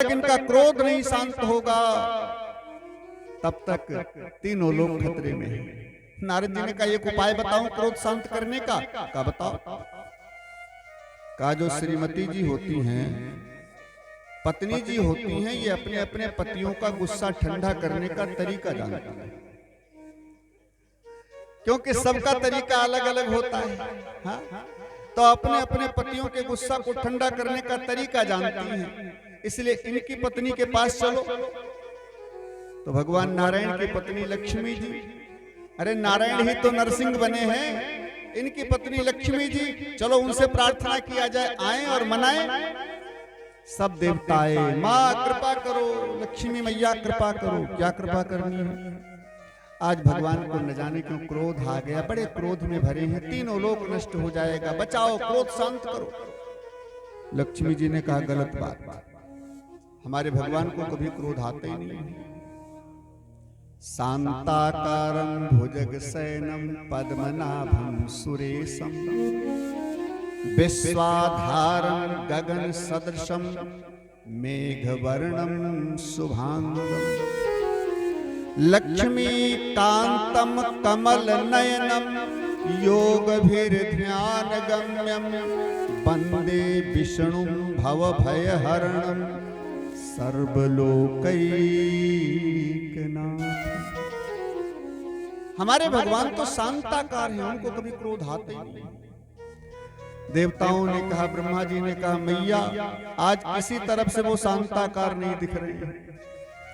तक इनका क्रोध नहीं शांत होगा तब तक तीनों लोग खतरे में हैं। नारद जी ने कहा एक उपाय बताऊं क्रोध शांत करने का बताओ। का जो श्रीमती जी होती हैं, पत्नी जी होती हैं, ये अपने अपने पतियों का गुस्सा ठंडा करने का तरीका जानती हैं, क्योंकि सबका तरीका अलग अलग होता है। हाँ? तो अपने अपने पतियों के गुस्सा को ठंडा करने का तरीका जानती हैं, इसलिए इनकी पत्नी के पास चलो। तो भगवान नारायण की पत्नी लक्ष्मी जी, अरे नारायण ही तो नरसिंह बने हैं, इनकी पत्नी लक्ष्मी जी, चलो उनसे प्रार्थना किया जाए, आए और मनाए। सब देवता आए, माँ कृपा करो, लक्ष्मी मैया कृपा करो। क्या कृपा करनी है? आज भगवान को न जाने क्यों क्रोध आ गया, बड़े क्रोध में भरे हैं, तीनों लोग नष्ट हो जाएगा, बचाओ, क्रोध शांत करो। लक्ष्मी जी ने कहा गलत बात, हमारे भगवान को कभी क्रोध आता ही नहीं। शांताकारं भुजगशयनं पद्मनाभं सुरेशं विश्वाधारं गगन सदृशं मेघवर्णं शुभांगं लक्ष्मीकान्तं कमलनयनं योगभिर्ध्यानगम्यं वन्दे विष्णुं भवभयहरणं सर्वलोकैकनाथ। हमारे भगवान तो शांताकार हैं, उनको कभी क्रोध आते ही नहीं। देवताओं ने कहा, ब्रह्मा जी ने कहा, मैया आज किसी तरफ से वो शांताकार नहीं दिख रहे हैं,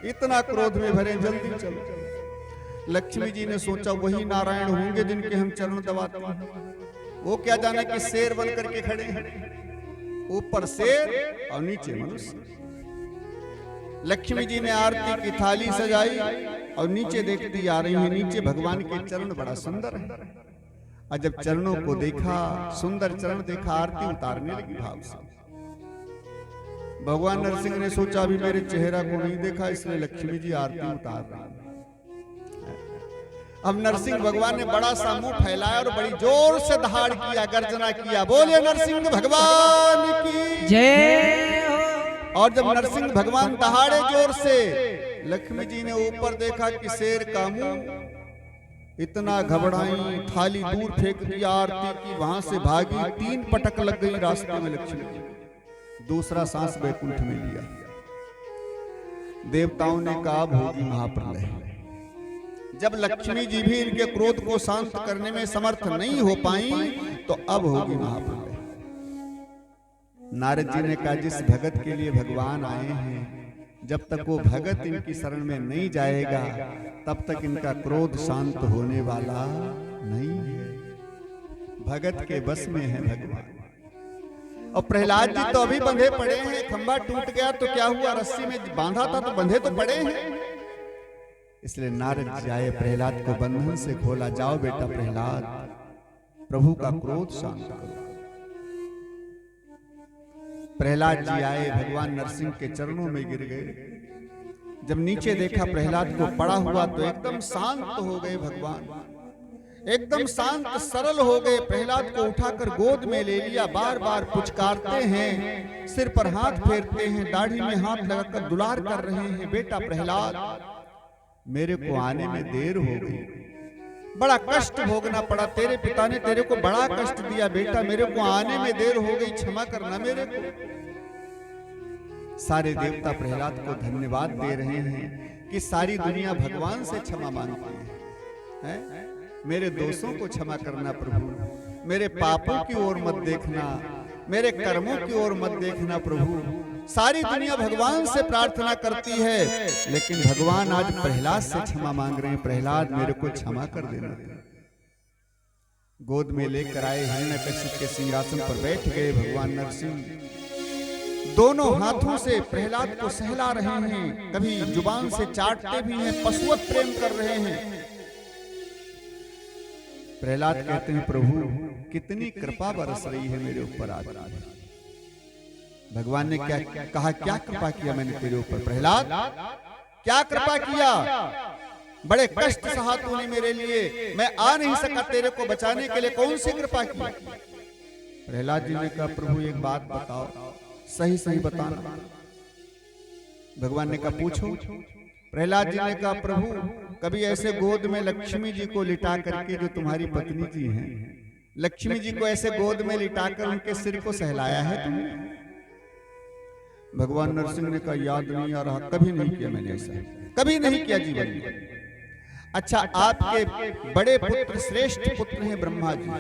इतना क्रोध में भरे, जल्दी चलो। लक्ष्मी जी ने सोचा वही नारायण होंगे जिनके हम चरण दबाते हैं। वो क्या जाने कि शेर बन करके खड़े हैं, ऊपर शेर और नीचे मनुष्य। लक्ष्मी जी ने आरती की थाली सजाई और नीचे देखती आ रही है, नीचे भगवान के चरण बड़ा सुंदर है। और जब चरणों को देखा, सुंदर चरण देखा, आरती उतारने लगी भाव से। भगवान नरसिंह ने सोचा अभी मेरे चेहरा को नहीं देखा, इसलिए लक्ष्मी जी आरती उतार रही। अब नरसिंह भगवान ने बड़ा सा मुंह फैलाया और बड़ी जोर से दहाड़ किया, गर्जना किया, बोले नरसिंह भगवान की जय। और जब नरसिंह भगवान दहाड़े जोर से, लक्ष्मी जी ने ऊपर देखा कि शेर का मुंह, इतना घबराई, थाली दूर फेंक दिया, आरती की, वहां से भागी, 3 पटक लग गई रास्ते में लक्ष्मी जी। दूसरा सांस बैकुंठ में लिया। देवताओं ने कहा अब होगी महाप्रलय। जब लक्ष्मी जी भी इनके क्रोध को शांत करने में समर्थ नहीं हो पाई, तो अब होगी महाप्रलय। नारद जी ने कहा जिस भगत के लिए भगवान आए हैं, जब तक वो भगत इनकी शरण में नहीं जाएगा, तब तक इनका क्रोध शांत होने वाला नहीं है। भगत के बस में है भगवान। और प्रहलाद जी तो अभी बंधे पड़े हैं, खंभा टूट गया तो क्या हुआ, रस्सी में बांधा था तो बंधे तो पड़े हैं। इसलिए नारद जी आए, प्रहलाद को बंधन से खोला, जाओ बेटा प्रहलाद, प्रभु का क्रोध शांत करो। प्रहलाद जी आए, भगवान नरसिंह के चरणों में गिर गए। जब नीचे देखा प्रहलाद को पड़ा हुआ, तो एकदम शांत हो गए भगवान, एकदम शांत सरल हो गए। प्रहलाद को उठाकर गोद में ले लिया, बार बार पुचकारते हैं, सिर पर हाथ फेरते हैं, दाढ़ी में हाथ लगाकर दुलार कर रहे हैं, बेटा प्रहलाद मेरे को आने में देर हो गई, बड़ा कष्ट भोगना पड़ा, तेरे पिता ने तेरे को बड़ा कष्ट दिया, बेटा मेरे को आने में देर हो गई, क्षमा करना मेरे को। सारे देवता प्रहलाद को धन्यवाद दे रहे हैं कि सारी दुनिया भगवान से क्षमा मांगती है। मेरे दोषों को क्षमा करना प्रभु, मेरे पापों की ओर मत देखना, मेरे कर्मों की ओर मत देखना प्रभु। सारी दुनिया भगवान से प्रार्थना करती है, लेकिन भगवान आज प्रहलाद से क्षमा मांग रहे हैं, प्रहलाद मेरे को क्षमा कर देना। गोद में लेकर आए, हिरण्यकशिप के सिंहासन पर बैठ गए भगवान नरसिंह, दोनों हाथों से प्रहलाद को सहला रहे हैं, कभी जुबान से चाटते भी हैं, पशुवत प्रेम कर रहे हैं। प्रहलाद कहते हैं प्रभु कितनी कृपा बरस रही है मेरे ऊपर आज। भगवान ने क्या कहा, क्या कृपा किया मैंने तेरे ऊपर प्रहलाद, क्या कृपा किया, बड़े कष्ट सहा तूने मेरे लिए, मैं आ नहीं सका तेरे को बचाने के लिए, कौन सी कृपा की। प्रहलाद जी ने कहा प्रभु एक बात बताओ, सही सही बताना। भगवान ने कहा पूछो। प्रहलाद जी ने कहा प्रभु कभी ऐसे गोद में लक्ष्मी जी को लिटा करके, जो तुम्हारी पत्नी जी हैं, लक्ष्मी जी को ऐसे गोद में लिटाकर उनके सिर को सहलाया है तुमने? भगवान नरसिंह ने कहा याद नहीं आ रहा, कभी नहीं किया मैंने ऐसा, कभी नहीं किया जीवन में। अच्छा, आपके बड़े पुत्र, श्रेष्ठ पुत्र हैं ब्रह्मा जी।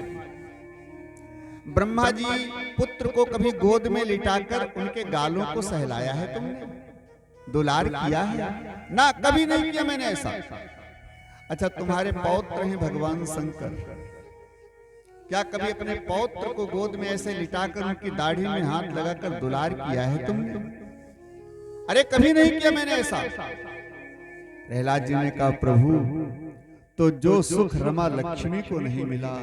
ब्रह्मा जी पुत्र को कभी गोद में लिटाकर उनके गालों को सहलाया है तुमने? दुलार किया है? ना, कभी नहीं किया मैंने ऐसा। अच्छा, तुम्हारे पौत्र हैं भगवान शंकर, क्या कभी अपने पौत्र को गोद में ऐसे लिटाकर उनकी दाढ़ी में हाथ लगाकर दुलार किया है तुमने? अरे कभी नहीं किया मैंने ऐसा। प्रहलाद जी ने कहा प्रभु तो जो सुख रमा लक्ष्मी को नहीं मिला,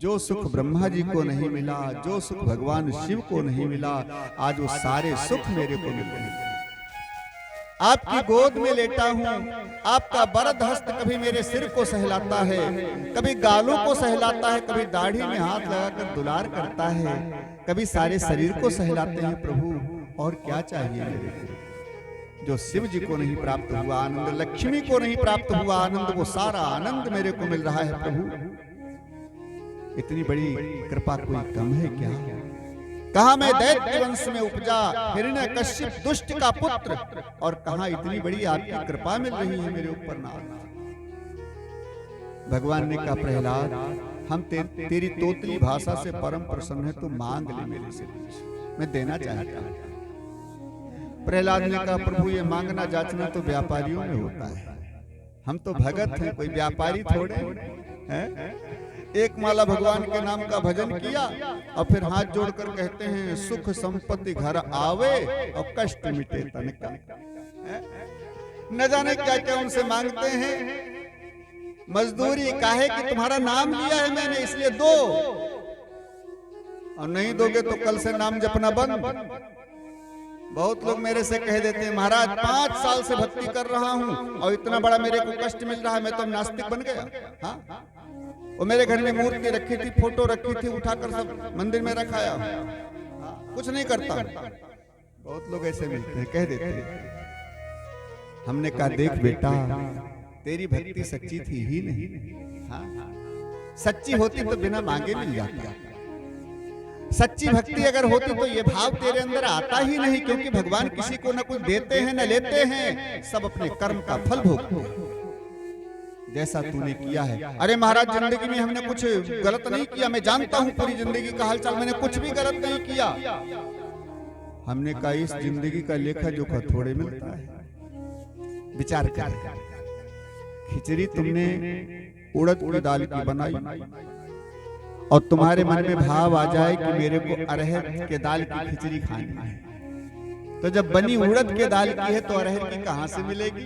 जो सुख ब्रह्मा जी को नहीं मिला, जो सुख भगवान शिव को नहीं मिला, आज वो सारे सुख मेरे को मिल रहे हैं। आपकी गोद में लेटा हूं, आपका वरद हस्त कभी मेरे सिर को सहलाता है, कभी गालों को सहलाता है, कभी दाढ़ी में हाथ लगाकर दुलार करता है, कभी सारे शरीर को सहलाते हैं प्रभु। और क्या चाहिए मेरे को? जो शिव जी को नहीं प्राप्त हुआ आनंद, लक्ष्मी को नहीं प्राप्त हुआ आनंद, वो सारा आनंद मेरे को मिल रहा है प्रभु। इतनी बड़ी कृपा कोई कम है क्या? कहा मैं दैत्य वंश में उपजा, हिरण्यकश्यप दुष्ट का पुत्र, और कहा इतनी बड़ी आपकी कृपा मिल रही है मेरे ऊपर नाथ। भगवान ने कहा प्रहलाद हम तेरी तोतली भाषा से परम प्रसन्न है, तो मांग ले मेरे से, मैं देना चाहता हूं। प्रहलाद ने कहा प्रभु ये मांगना जांचना तो व्यापारियों में होता है, हम तो भगत हैं, कोई व्यापारी थोड़े हैं। एक माला भगवान के नाम का भजन किया और फिर हाथ जोड़कर कहते हैं सुख संपत्ति घर आवे और कष्ट मिटे तन का। न जाने क्या क्या उनसे मांगते हैं। मजदूरी काहे कि तुम्हारा नाम लिया है मैंने इसलिए दो, और नहीं दोगे तो कल से नाम जपना बंद। बहुत लोग मेरे से कह देते हैं महाराज 5 साल से भक्ति कर रहा हूं और इतना बड़ा मेरे को कष्ट मिल रहा है, मैं तो नास्तिक बन गया। हाँ, और मेरे घर में मूर्ति रखी थी, फोटो रखी थी, उठाकर सब मंदिर में रखाया, कुछ नहीं करता। बहुत लोग ऐसे मिलते हैं, कह देते हैं। हमने कहा देख बेटा तेरी भक्ति सच्ची थी ही नहीं। हाँ, सच्ची होती तो बिना मांगे मिल जाती। सच्ची भक्ति अगर होती तो ये भाव तेरे अंदर आता ही नहीं, क्योंकि भगवान किसी को न कुछ देते हैं न लेते हैं, सब अपने कर्म का फल भोगते हैं जैसा तूने किया है। अरे महाराज जिंदगी में हमने कुछ गलत नहीं किया, मैं जानता हूं पूरी जिंदगी का हालचाल, मैंने कुछ भी गलत नहीं किया। हमने कहा इस जिंदगी का लेखा जोखा थोड़े मिलता है। विचार कर, खिचड़ी तुमने उड़द की दाल की बनाई और तुम्हारे मन में भाव आ जाए कि मेरे को अरहर के दाल की खिचड़ी खानी है, तो जब बनी उड़द के दाल की है तो अरहर की कहां से मिलेगी?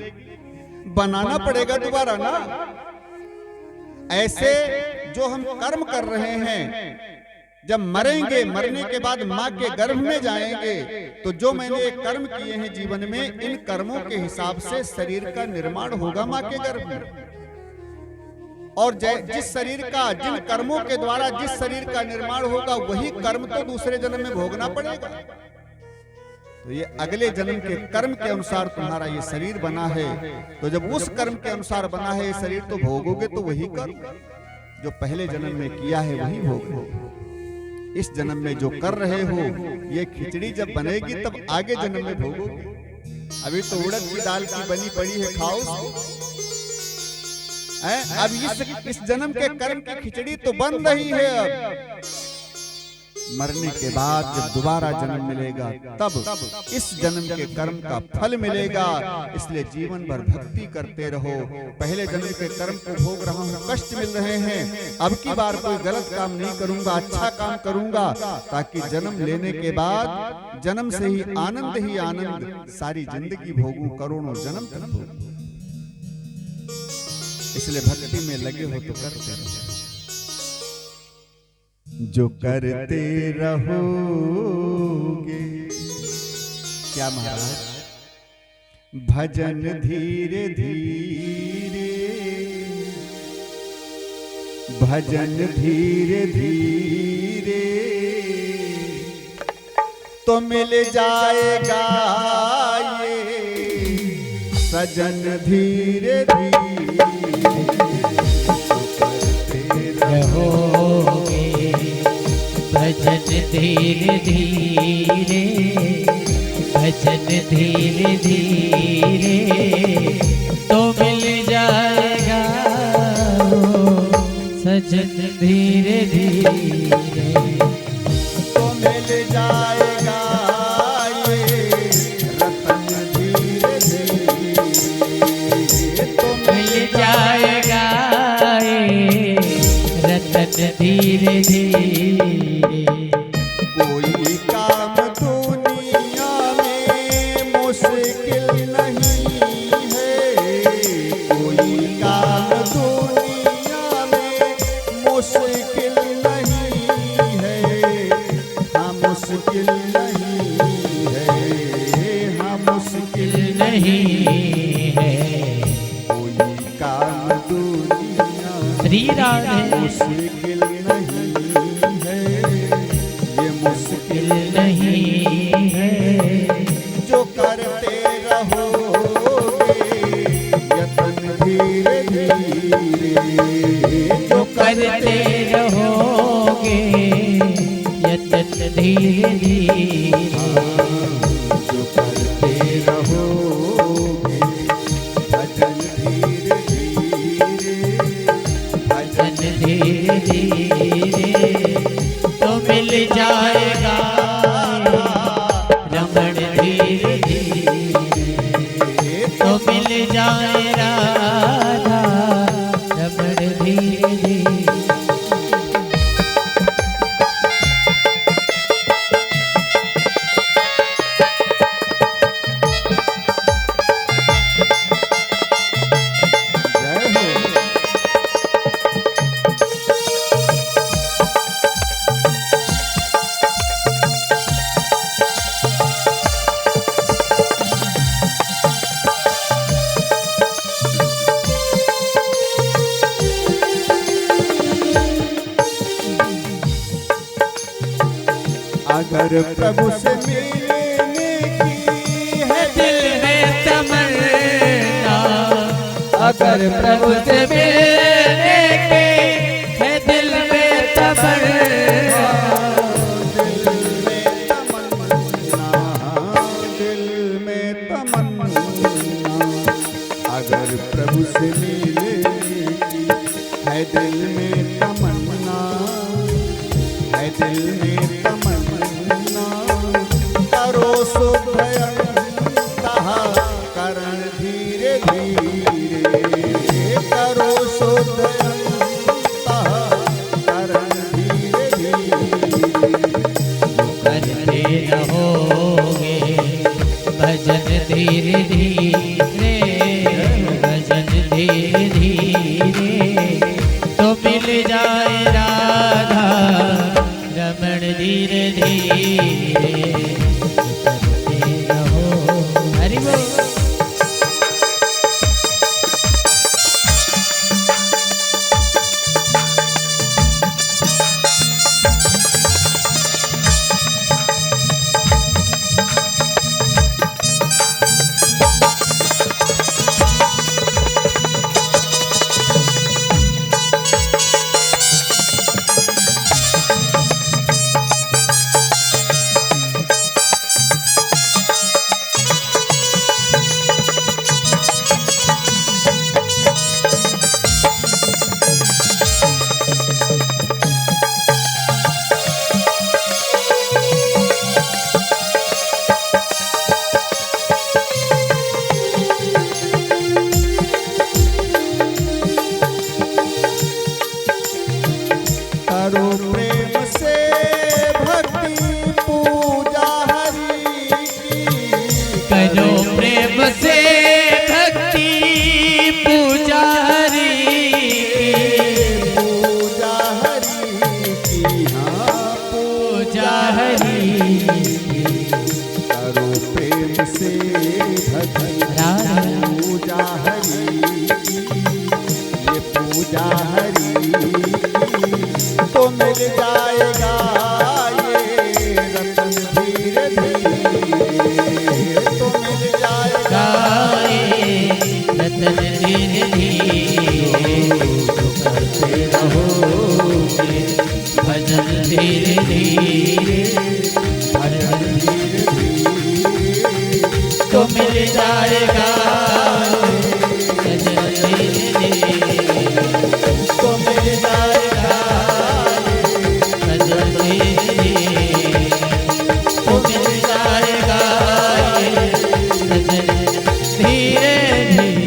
बनाना पड़ेगा दोबारा ना। ऐसे जो हम कर्म कर रहे हैं, जब मरेंगे, मरने के बाद माँ के गर्भ में जाएंगे, तो जो मैंने कर्म किए हैं जीवन में, इन कर्मों के हिसाब से शरीर का निर्माण होगा माँ के गर्भ में। और जिस शरीर का, जिन कर्मों के द्वारा जिस शरीर का निर्माण होगा, वही कर्म तो दूसरे जन्म में भोगना पड़ेगा। तो ये अगले जन्म के कर्म के अनुसार तुम्हारा ये शरीर बना है, तो जब उस कर्म के अनुसार बना है ये शरीर, तो भोगोगे तो वही कर्म जो पहले जन्म में किया है वही भोगोगे। इस जन्म में जो कर रहे हो, ये खिचड़ी जब बनेगी तब आगे जन्म में भोगोगे। अभी तो उड़द की दाल की बनी पड़ी है, खाओ। अब इस जन्म के कर्म की खिचड़ी तो बन रही है। अब मरने के बाद जब दोबारा जन्म मिलेगा, तब इस जन्म के कर्म का फल मिलेगा। इसलिए जीवन भर भक्ति करते रहो। पहले जन्म के कर्म को भोग रहा हूँ, कष्ट मिल रहे हैं, अब की बार कोई गलत काम नहीं करूंगा, अच्छा काम करूंगा, ताकि जन्म लेने के बाद जन्म से ही आनंद सारी जिंदगी भोगूं, करोड़ों जन्म तक भोगूं। इसलिए भक्ति में लगे हो तो करते रहो। जो करते रहोगे, क्या महाराज, भजन धीरे धीरे, भजन धीरे धीरे तो मिल जाएगा ये भजन धीरे धीरे रहोगे, भजन धीरे धीरे, भजन धीरे धीरे तो मिल जाएगा सजन धीरे धीरे, तो मिल जाएगा ये रतन धीरे धीरे, तो मिल जाएगा ये रतन धीरे धीरे। कोई काम दुनिया में मुश्किल नहीं है, कोई काम दुनिया में मुश्किल नहीं है, हाँ मुश्किल नहीं है, हाँ मुश्किल नहीं है कोई काम दुनिया श्री राधे, मुश्किल नहीं है, ये मुश्किल नहीं है जो करते रहोगे यतन धीरे धीरे, जो करते रहोगे यतन धीरे धीरे, जो करते रहोगे भजन धीरे धीरे, भजन धीरे धीरे तो मिल जाएगा रमण धीरे धीरे, तो मिल जाए राधा रमण धीरे धीरे। जय हो। अगर प्रभु से मिलने की है दिल में तमन्ना, अगर प्रभु से मिलने की है दिल में तमन्ना, दिल में तमन्ना, अगर प्रभु से मिलने की है दिल में तमन्ना, है दिल में तमन्ना, करो शुभयंतः करण धीरे धीरे, करो शुभयंतः करण धीरे धीरे, करते रहोगे भजन धीरे धीरे, भजन धीरे धीरे तो मिल जाए राधा रमण धीरे धीरे, करते रहो हरि बोल। करो प्रेम से भक्ति पूजा हरि की, करो प्रेम से भक्ति पूजा हरि की, पूजा हरि की, हाँ पूजा हरि की, करो प्रेम से भक्ति पूजा हरि की, ये पूजा हरि की, तो मिल जाएगा ये रतन धीरे धीरे, तो मिल जाएगा गाए भजन धीरे धीरे करते रहोगे, भजन धीरे धीरे, भजन धीरे धीरे तो मिल जाएगा, भजन धीरे धीरे तो मिल जाएगा, भजन धीरे धीरे तो मिल जाएगा, भजन धीरे धीरे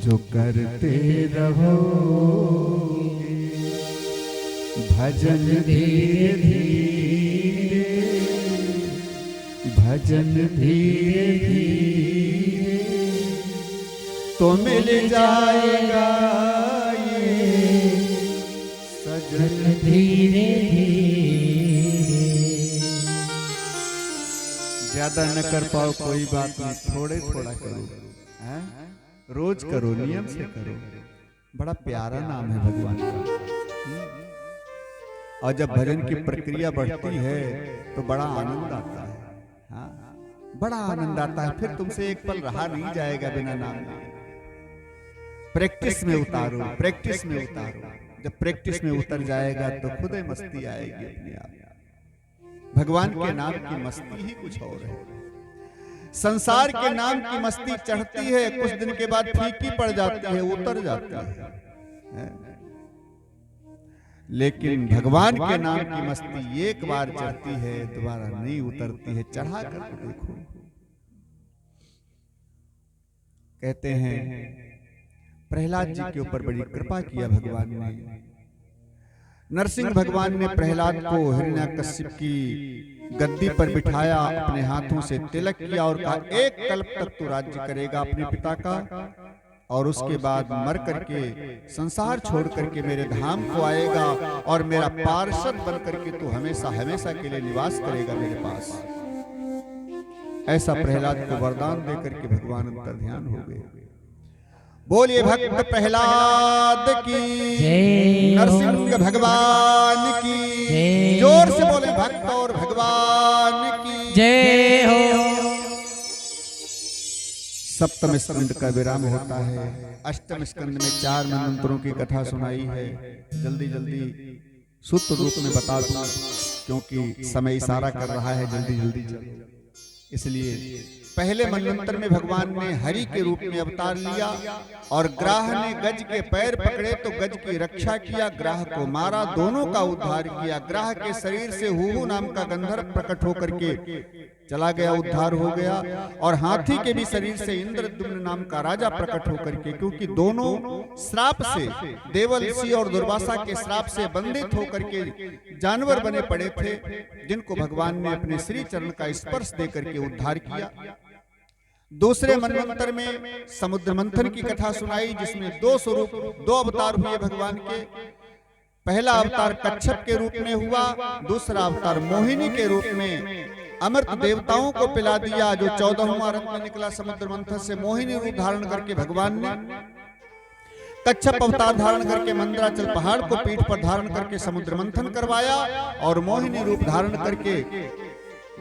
जो करते रहोगे भजन धीरे धीरे, भजन धीरे धीरे तो मिल जाएगा ये सजन धीरे धीरे। ज्यादा न कर पाओ कोई बात नहीं, थोड़े थोड़ा करो, हैं? रोज करो, नियम से करो। बड़ा प्यारा नाम है भगवान का। और जब भजन की प्रक्रिया बढ़ती है तो बड़ा आनंद आता है। हाँ, बड़ा आनंद आता है। फिर तुमसे एक पल रहा नहीं जाएगा बिना नाम लिए। प्रैक्टिस में उतारो, प्रैक्टिस में उतारो। जब प्रैक्टिस में उतर जाएगा तो खुद ही मस्ती आएगी अपने आप। भगवान के नाम की मस्ती ही कुछ और है। संसार के नाम की मस्ती चढ़ती है, कुछ दिन के बाद फीकी पड़ जाती है, उतर जाती है। लेकिन भगवान के नाम की मस्ती एक बार चढ़ती है, दोबारा नहीं उतरती है। चढ़ा कर देखो। कहते हैं प्रहलाद जी के ऊपर बड़ी कृपा किया भगवान ने। नरसिंह भगवान ने प्रहलाद को हिरण्याकश्यप की गद्दी पर बिठाया, अपने हाथों से तिलक किया और कहा, एक कल्प तक तू राज्य करेगा अपने पिता का, और उसके बाद मर करके संसार छोड़ करके मेरे धाम को आएगा और मेरा पार्षद बन करके तू हमेशा हमेशा के लिए निवास करेगा मेरे पास। ऐसा प्रहलाद को वरदान देकर के भगवान अंतर ध्यान हो गए। बोलिए भक्त प्रहलाद की, नरसिंह भगवान की, जोर से बोले भक्त और भगवान की जय हो। सप्तम स्कंद का विराम होता है। अष्टम स्कंद में 4 मंत्रों की कथा सुनाई है। जल्दी जल्दी सूत्र रूप में बता दूं क्योंकि समय इशारा कर रहा है, जल्दी जल्दी चलो। इसलिए पहले मनवंतर में भगवान ने हरि के रूप में अवतार लिया और ग्राह ने गज के पैर पकड़े तो गज की रक्षा किया, ग्राह को मारा, दोनों का उद्धार किया। ग्राह के शरीर से हुहू नाम का गंधर्व प्रकट होकर के चला गया, उद्धार हो गया। और हाथी के भी शरीर से इंद्रद्युम्न नाम का राजा प्रकट होकर के, क्योंकि दोनों श्राप से, देवल ऋषि और दुर्वासा के श्राप से बंधित होकर के जानवर बने पड़े थे, जिनको भगवान ने अपने श्री चरण का स्पर्श देकर के उद्धार किया। दूसरे मनवंतर में समुद्र मंथन की कथा सुनाई, जिसमें 2 स्वरूप, 2 अवतार हुए भगवान के। पहला अवतार कच्छप के रूप में हुआ, दूसरा अवतार मोहिनी के रूप में अमृत देवताओं को पिला दिया। जो 14वां रत्न निकला समुद्र मंथन से, मोहिनी रूप धारण करके भगवान ने कच्छप अवतार धारण करके मंदराचल पहाड़ को पीठ पर धारण करके समुद्र मंथन करवाया, और मोहिनी रूप धारण करके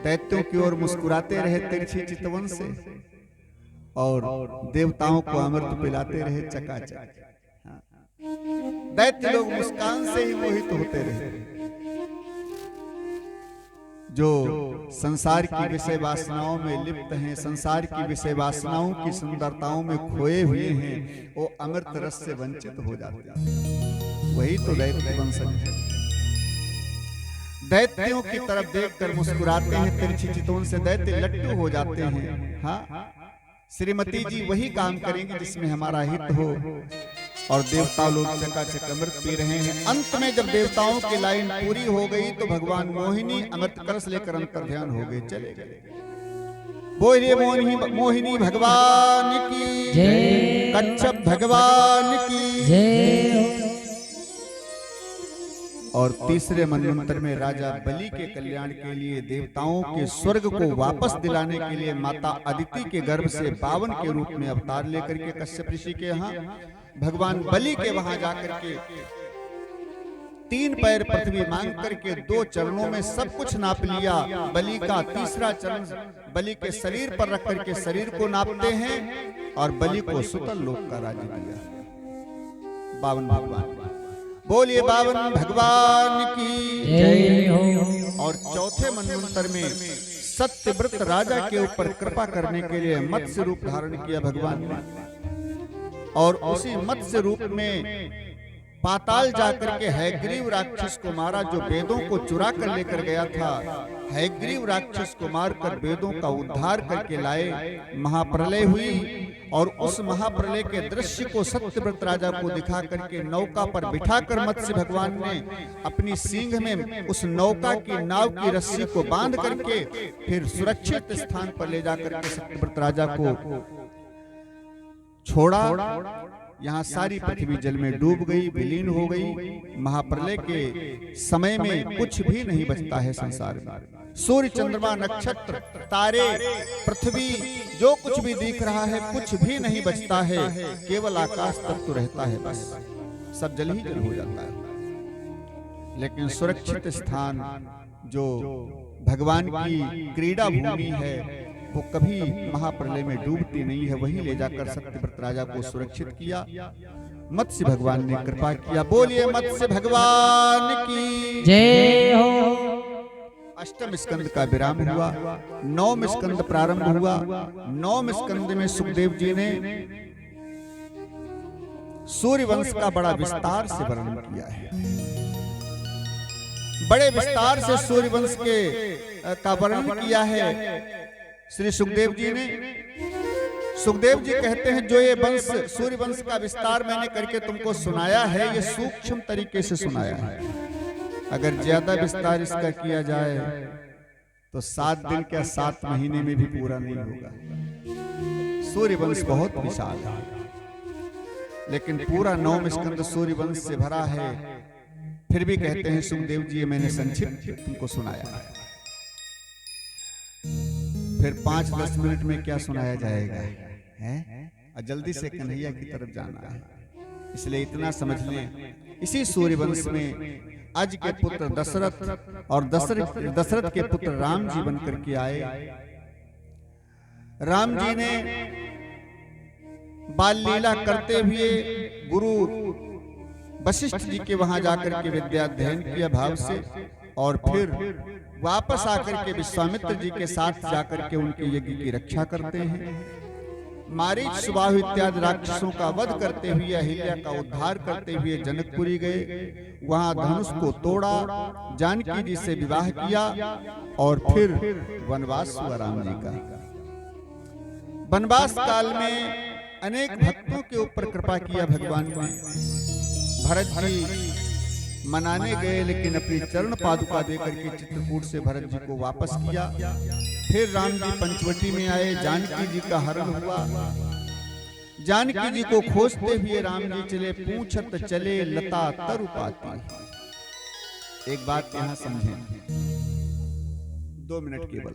दैत्यों की ओर मुस्कुराते रहे तिरछी चितवन से, और देवताओं को अमृत पिलाते रहे चकाचक। दैत्य लोग मुस्कान से ही मोहित होते रहे। जो संसार की विषय वासनाओं में लिप्त हैं, संसार की विषय वासनाओं की सुंदरताओं में खोए हुए हैं, वो अमृत रस से वंचित हो जाते हैं। वही तो दैत्य बन सकते हैं। दैत्यों की तरफ देखकर मुस्कुराते हैं तिरछी चितवन से, दैत्य लट्टू हो जाते हैं। हाँ, श्रीमती जी वही काम करेंगे जिसमें हमारा हित हो, और देवता लोग चकाचक अमृत पी रहे हैं। अंत में जब देवताओं की लाइन पूरी हो गई तो भगवान मोहिनी अमृत कलश लेकर अंतर ध्यान हो गए, चले गए। बोलिए मोहिनी भगवान की जय, कच्छप भगवान की जय। और तीसरे मनवंतर में राजा बलि के कल्याण के लिए, देवताओं के स्वर्ग को वापस दिलाने के लिए माता अदिति के गर्भ से 52 के रूप में अवतार लेकर के कश्यप ऋषि के यहाँ भगवान बलि के वहां जाकर के 3 पैर पृथ्वी मांग करके 2 चरणों में सब कुछ नाप लिया। बलि का तीसरा चरण बलि के शरीर पर रख करके शरीर को नापते हैं और बलि को सुतल लोक का राज्य दिया। बावन भगवान बोलिए बावन भगवान की जय हो। और चौथे मनवंतर में सत्यव्रत राजा के ऊपर कृपा करने के लिए मत्स्य रूप धारण किया भगवान ने, और उसी मत्स्य रूप में पाताल जाकर के हैग्रीव राक्षस को मारा, जो वेदों को चुरा कर लेकर गया था। हैग्रीव राक्षस को मारकर वेदों का उद्धार करके लाए। महाप्रलय हुई और उस महाप्रलय के दृश्य को सत्यव्रत राजा को दिखा करके नौका पर बिठाकर मत्स्य भगवान ने अपनी सींग में उस नौका की नाव की रस्सी को बांध करके फिर सुरक्षित स्थान पर ले जाकर के सत्यव्रत राजा को छोड़ा। यहाँ सारी पृथ्वी जल में डूब गई, विलीन हो गई। महाप्रलय के समय में कुछ भी नहीं बचता है संसार में। सूर्य, चंद्रमा, नक्षत्र, तारे, पृथ्वी, जो कुछ भी दिख रहा है कुछ भी नहीं बचता है, केवल आकाश तक तो रहता है, बस सब जल ही जल हो जाता है। लेकिन सुरक्षित स्थान जो भगवान की क्रीड़ा भूमि है वो कभी महाप्रलय में डूबती नहीं है, वही ले जाकर सत्यव्रत राजा को सुरक्षित किया। मत्स्य भगवान ने कृपा किया। बोलिए मत्स्य भगवान की जय हो। अष्टम स्कंद का विराम हुआ, नवम स्कंद प्रारंभ हुआ। नवम स्कंद में सुखदेव जी ने सूर्य वंश का बड़ा विस्तार से वर्णन किया है। बड़े विस्तार से सूर्य वंश का वर्णन किया है श्री सुखदेव जी ने। सुखदेव जी कहते हैं जो ये वंश सूर्य वंश का विस्तार मैंने करके तुमको सुनाया है, ये सूक्ष्म तरीके से सुनाया है। अगर ज्यादा विस्तार इसका किया जाए तो 7 दिन क्या 7 महीने में भी पूरा नहीं होगा। सूर्य वंश बहुत विशाल है, लेकिन पूरा 9 स्कंद सूर्य वंश से भरा है। फिर भी कहते हैं सुखदेव जी मैंने संक्षिप्त तुमको सुनाया है। फिर 5-10 मिनट में क्या सुनाया जाएगा है? और जल्दी से कन्हैया की तरफ जाना है, इसलिए इतना समझ लें। इसी सूर्य वंश में अज के पुत्र दशरथ और दशरथ के पुत्र राम जी बनकर के आए। राम जी ने बाल लीला करते हुए गुरु वशिष्ठ जी के वहां जाकर के विद्या अध्ययन किया भाव से, और फिर वापस आकर के विश्वामित्र जी के साथ जाकर के उनके यज्ञ की रक्षा करते हैं। मारीच, सुबाहु इत्यादि राक्षसों का वध करते हुए अहिल्या का उद्धार करते हुए जनकपुरी गए। वहां धनुष को तोड़ा, जानकी जी से विवाह किया और फिर वनवास हुआ राम जी का। वनवास काल में अनेक भक्तों के ऊपर कृपा किया भगवान ने। भरत जी मनाने गए, लेकिन अपनी चरण पादुका देकर के चित्रकूट से भरत जी को वापस किया। फिर राम जी पंचवटी में आए, जानकी जी का हरण हुआ। जानकी जी को खोजते हुए राम जी चले, पूछत चले लता तरु पाती। एक बात यहाँ समझें, 2 मिनट केवल।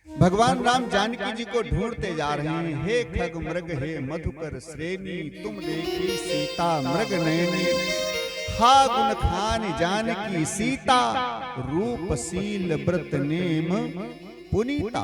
भगवान राम जानकी जी को ढूंढते जा रहे हैं। हे खग मृग हे मधुकर श्रेणी, तुम देखी सीता मृग नयनी। हा गुण खान जानकी सीता, रूप शील व्रत नेम पुनीता।